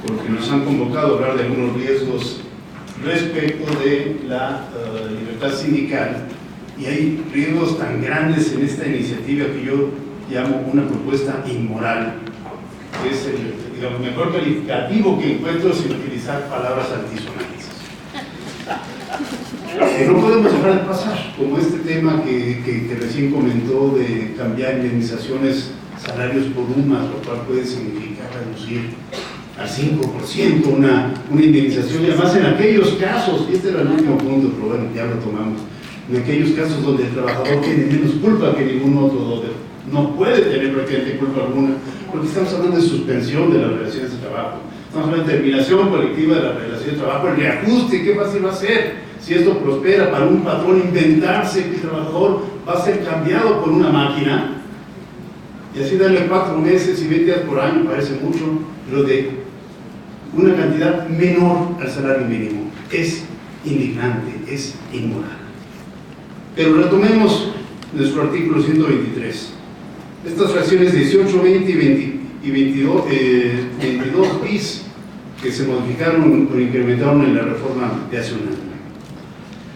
porque nos han convocado a hablar de algunos riesgos respecto de la libertad sindical, y hay riesgos tan grandes en esta iniciativa que yo llamo una propuesta inmoral, que es el, digamos, mejor calificativo que encuentro sin utilizar palabras altisonantes. Que no podemos dejar de pasar, como este tema que recién comentó de cambiar indemnizaciones, salarios por UMAS, lo cual puede significar reducir al 5% una indemnización, y además en aquellos casos, y este era el último punto, pero bueno, ya lo tomamos, en aquellos casos donde el trabajador tiene menos culpa que ningún otro, donde no puede tener prácticamente culpa alguna, porque estamos hablando de suspensión de las relaciones de trabajo, estamos hablando de terminación colectiva de las relaciones de trabajo, el reajuste, qué fácil va a ser, si esto prospera para un patrón inventarse que el trabajador va a ser cambiado por una máquina, y así darle 4 meses y 20 días por año, parece mucho, pero de una cantidad menor al salario mínimo. Es indignante, es inmoral. Pero retomemos nuestro artículo 123. Estas fracciones 18, 20 y 22 bis que se modificaron o incrementaron en la reforma de hace un año.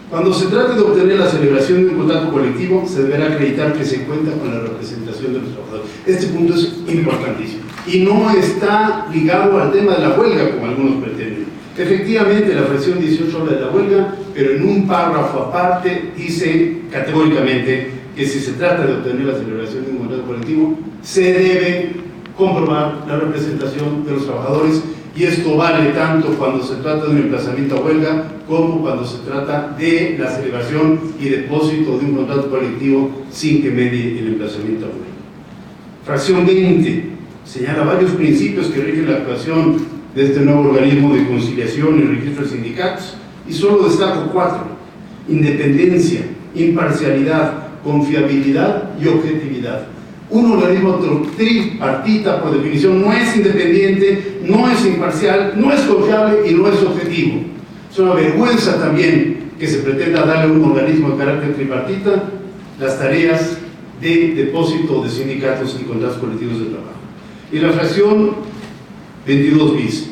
Cuando se trate de obtener la celebración de un contrato colectivo, se deberá acreditar que se cuenta con la representación de los trabajadores. Este punto es importantísimo y no está ligado al tema de la huelga, como algunos pretenden. Efectivamente, la fracción 18 habla de la huelga, pero en un párrafo aparte dice categóricamente que si se trata de obtener la celebración de un contrato colectivo, se debe comprobar la representación de los trabajadores, y esto vale tanto cuando se trata de un emplazamiento a huelga como cuando se trata de la celebración y depósito de un contrato colectivo sin que medie el emplazamiento a huelga. Fracción 20 señala varios principios que rigen la actuación de este nuevo organismo de conciliación y registro de sindicatos, y solo destaco 4: independencia, imparcialidad, confiabilidad y objetividad. Un organismo tripartita, por definición, no es independiente, no es imparcial, no es confiable y no es objetivo. Es una vergüenza también que se pretenda darle a un organismo de carácter tripartita las tareas de depósito de sindicatos y contratos colectivos de trabajo. Y la fracción 22 bis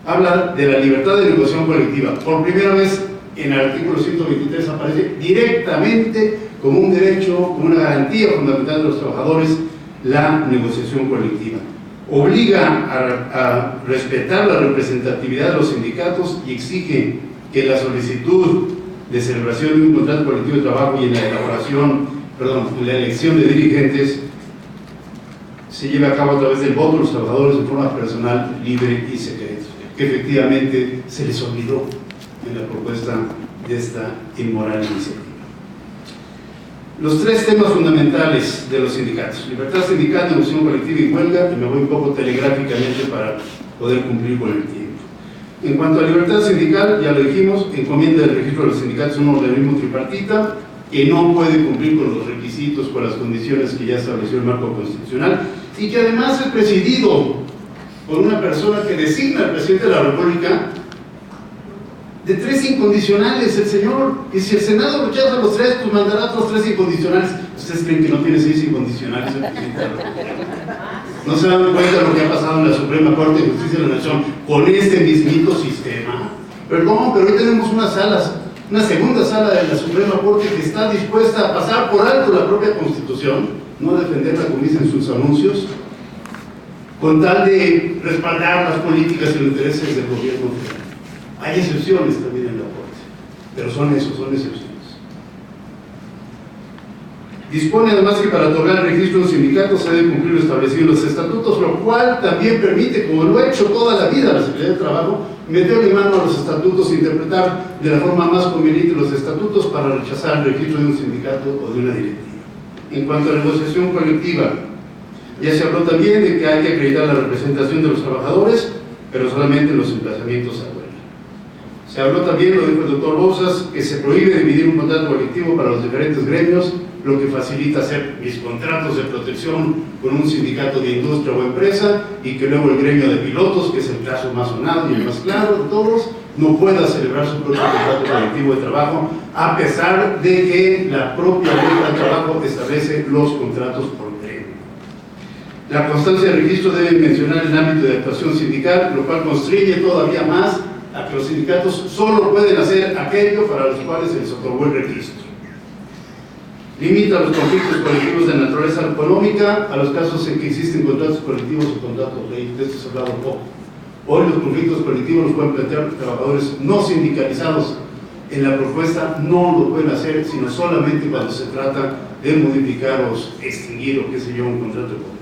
habla de la libertad de negociación colectiva. Por primera vez en el artículo 123 aparece directamente como un derecho, como una garantía fundamental de los trabajadores, la negociación colectiva. Obliga a respetar la representatividad de los sindicatos y exige que la solicitud de celebración de un contrato colectivo de trabajo y en la elección de dirigentes se lleve a cabo a través del voto de los trabajadores de forma personal, libre y secreta, que efectivamente se les olvidó en la propuesta de esta inmoral iniciativa. Los 3 temas fundamentales de los sindicatos: libertad sindical, negociación colectiva y huelga, y me voy un poco telegráficamente para poder cumplir con el tiempo. En cuanto a libertad sindical, ya lo dijimos, encomienda el registro de los sindicatos a un organismo tripartita que no puede cumplir con los requisitos, con las condiciones que ya estableció el marco constitucional, y que además es presidido por una persona que designa al presidente de la República de 3 incondicionales, el señor, y si el Senado rechaza los 3, pues mandará otros 3 incondicionales. ¿Ustedes creen que no tiene 6 incondicionales el presidente de la República? ¿No se dan cuenta de lo que ha pasado en la Suprema Corte de Justicia de la Nación con este mismito sistema? Perdón, pero hoy tenemos una segunda sala de la Suprema Corte que está dispuesta a pasar por alto la propia Constitución, no defenderla como dicen sus anuncios, con tal de respaldar las políticas y los intereses del gobierno federal. Hay excepciones también en la Corte, pero son excepciones. Dispone además que para otorgar el registro de un sindicato se debe cumplir lo establecido en los estatutos, lo cual también permite, como lo ha hecho toda la vida la Secretaría de Trabajo, meterle mano a los estatutos e interpretar de la forma más conveniente los estatutos para rechazar el registro de un sindicato o de una directiva. En cuanto a la negociación colectiva, ya se habló también de que hay que acreditar la representación de los trabajadores, pero solamente en los emplazamientos a huelga. Se habló también, lo dijo el doctor Bouzas, que se prohíbe dividir un contrato colectivo para los diferentes gremios, lo que facilita hacer mis contratos de protección con un sindicato de industria o empresa, y que luego el gremio de pilotos, que es el caso más sonado y el más claro de todos, no pueda celebrar su propio contrato colectivo de trabajo, a pesar de que la propia ley del trabajo establece los contratos por gremio. La constancia de registro debe mencionar el ámbito de actuación sindical, lo cual constriñe todavía más a que los sindicatos solo pueden hacer aquello para los cuales se les otorgó el registro. Limita los conflictos colectivos de naturaleza económica a los casos en que existen contratos colectivos o contratos ley. De esto se ha hablado poco. Hoy los conflictos colectivos los pueden plantear los trabajadores no sindicalizados. En la propuesta no lo pueden hacer, sino solamente cuando se trata de modificar o extinguir o qué sé yo, un contrato colectivo.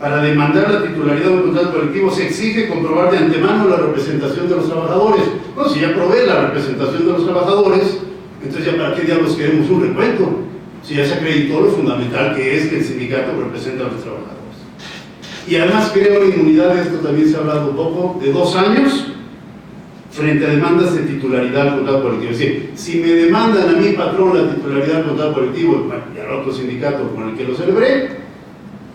Para demandar la titularidad de un contrato colectivo se exige comprobar de antemano la representación de los trabajadores. Bueno, si ya probé la representación de los trabajadores, entonces ya para qué diablos queremos un recuento, si ya se acreditó lo fundamental que es que el sindicato representa a los trabajadores. Y además creo una inmunidad, de esto también se ha hablado poco, de 2 años frente a demandas de titularidad del contrato colectivo. Es decir, si me demandan a mi patrón la titularidad del contrato colectivo y al otro sindicato con el que lo celebré,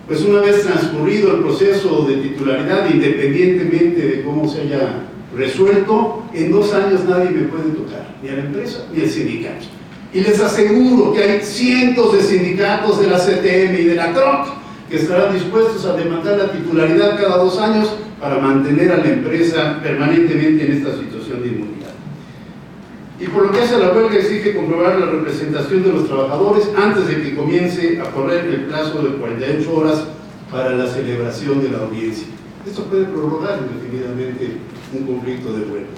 pues una vez transcurrido el proceso de titularidad, independientemente de cómo se haya resuelto, en 2 años nadie me puede tocar, ni a la empresa ni al sindicato. Y les aseguro que hay cientos de sindicatos de la CTM y de la CROC que estarán dispuestos a demandar la titularidad cada 2 años para mantener a la empresa permanentemente en esta situación de inmunidad. Y por lo que hace a la huelga, exige comprobar la representación de los trabajadores antes de que comience a correr el plazo de 48 horas para la celebración de la audiencia. Esto puede prorrogar indefinidamente un conflicto de huelga.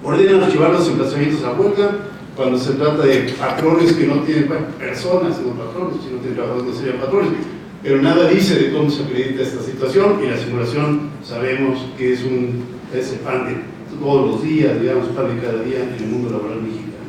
Ordenan archivar los emplazamientos a huelga cuando se trata de patrones que no tienen, bueno, personas, no patrones, si no tienen trabajadores no serían patrones, pero nada dice de cómo se acredita esta situación, y la simulación sabemos que es el pan de todos los días, digamos, pan de cada día en el mundo laboral mexicano.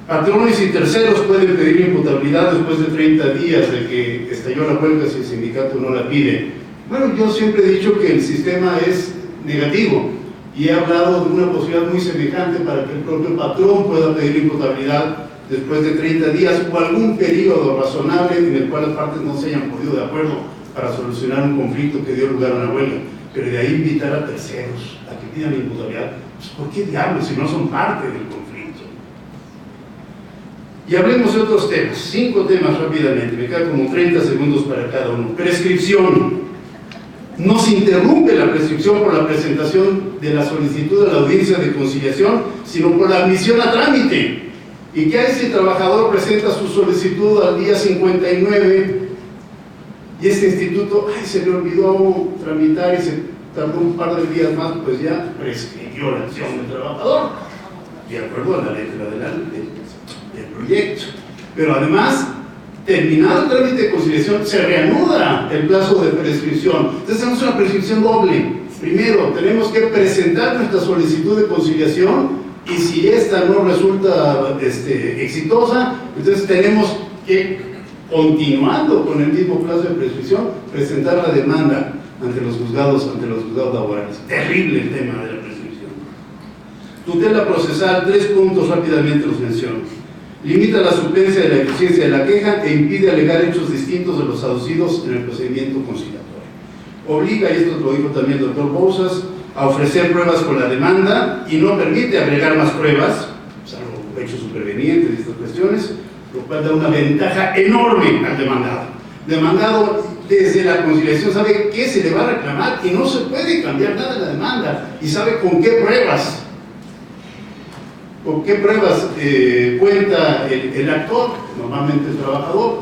Patrones y terceros pueden pedir imputabilidad después de 30 días de que estalló la huelga si el sindicato no la pide. Bueno, yo siempre he dicho que el sistema es negativo y he hablado de una posibilidad muy semejante para que el propio patrón pueda pedir imputabilidad después de 30 días o algún periodo razonable en el cual las partes no se hayan podido de acuerdo para solucionar un conflicto que dio lugar a una huelga. Pero de ahí invitar a terceros a que pidan imputabilidad, pues ¿por qué diablos si no son parte del conflicto? Y hablemos de otros temas, 5 temas rápidamente, me quedan como 30 segundos para cada uno. Prescripción. No se interrumpe la prescripción por la presentación de la solicitud de la audiencia de conciliación, sino por la admisión a trámite. ¿Y qué hay si el trabajador presenta su solicitud al día 59 y este instituto, se le olvidó tramitar y se tardó un par de días más, pues ya prescribió la acción del trabajador, de acuerdo a la letra del proyecto? Pero además, terminado el trámite de conciliación, se reanuda el plazo de prescripción. Entonces tenemos una prescripción doble. Primero, tenemos que presentar nuestra solicitud de conciliación, y si esta no resulta exitosa, entonces tenemos que, continuando con el mismo plazo de prescripción, presentar la demanda ante los juzgados laborales. Terrible el tema de la prescripción. Tutela procesal, 3 puntos rápidamente los menciono. Limita la suplencia de la eficiencia de la queja e impide alegar hechos distintos de los aducidos en el procedimiento conciliatorio. Obliga, y esto lo dijo también el doctor Bouzas, a ofrecer pruebas con la demanda y no permite agregar más pruebas, salvo hechos supervenientes y estas cuestiones, lo cual da una ventaja enorme al demandado. Demandado desde la conciliación sabe qué se le va a reclamar y no se puede cambiar nada en la demanda, y sabe con qué pruebas cuenta el actor, normalmente el trabajador,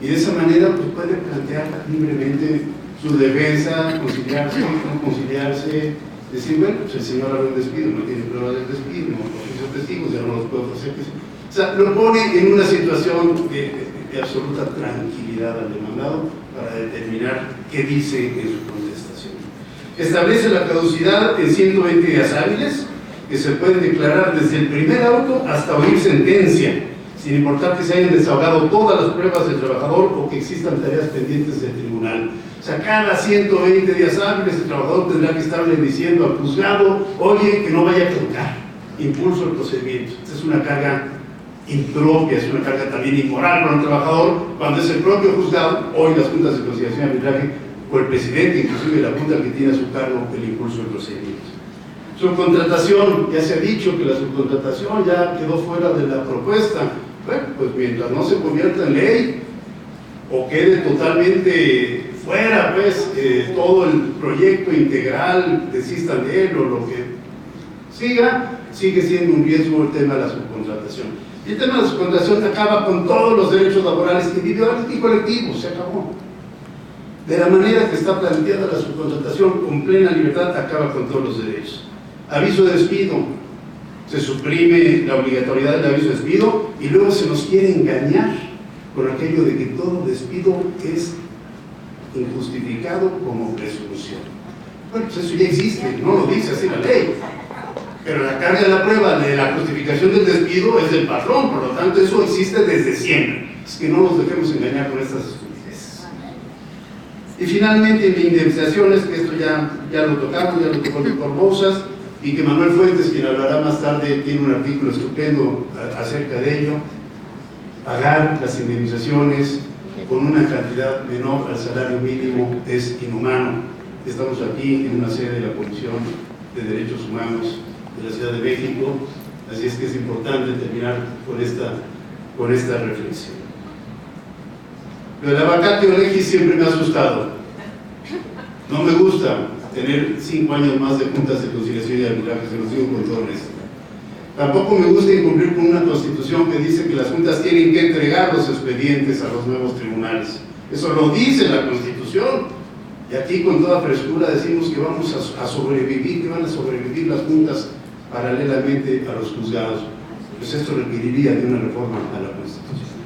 y de esa manera pues, puede plantear libremente su defensa, conciliarse, no conciliarse, decir, bueno, pues el señor habló del despido, no tiene pruebas del despido, no ofreció testigos, ya no los puede ofrecer. O sea, lo pone en una situación de absoluta tranquilidad al demandado para determinar qué dice en su contestación. Establece la caducidad en 120 días hábiles, que se pueden declarar desde el primer auto hasta oír sentencia, sin importar que se hayan desahogado todas las pruebas del trabajador o que existan tareas pendientes del tribunal. O sea, cada 120 días hábiles el trabajador tendrá que estarle diciendo al juzgado, oye, que no vaya a tocar, impulso el procedimiento. Esta es una carga impropia, es una carga también inmoral para un trabajador, cuando es el propio juzgado, hoy las juntas de conciliación y arbitraje, o el presidente, inclusive la junta que tiene a su cargo el impulso del procedimiento. Subcontratación, ya se ha dicho que la subcontratación ya quedó fuera de la propuesta. Bueno, pues mientras no se convierta en ley, o quede totalmente fuera, pues, todo el proyecto integral, desistan de él o lo que sigue siendo un riesgo el tema de la subcontratación. Y el tema de la subcontratación acaba con todos los derechos laborales individuales y colectivos, se acabó. De la manera que está planteada la subcontratación, con plena libertad, acaba con todos los derechos. Aviso de despido, se suprime la obligatoriedad del aviso de despido y luego se nos quiere engañar con aquello de que todo despido es injustificado como presunción. Bueno, pues eso ya existe, no lo dice así la ley, pero la carga de la prueba de la justificación del despido es del patrón, por lo tanto eso existe desde siempre. Es que no nos dejemos engañar con estas estupideces. Y finalmente, en indemnizaciones, que esto ya lo tocamos, ya lo tocó el doctor Bouzas, y que Manuel Fuentes, quien hablará más tarde, tiene un artículo estupendo acerca de ello. Pagar las indemnizaciones con una cantidad menor al salario mínimo es inhumano. Estamos aquí en una sede de la Comisión de Derechos Humanos de la Ciudad de México, así es que es importante terminar con esta reflexión. Lo de la vacatio legis siempre me ha asustado. No me gusta tener 5 años más de juntas de conciliación y arbitraje, se los digo con todo esto. Tampoco me gusta incumplir con una constitución que dice que las juntas tienen que entregar los expedientes a los nuevos tribunales. Eso lo dice la Constitución. Y aquí con toda frescura decimos que vamos a sobrevivir, que van a sobrevivir las juntas paralelamente a los juzgados. Pues esto requeriría de una reforma a la Constitución.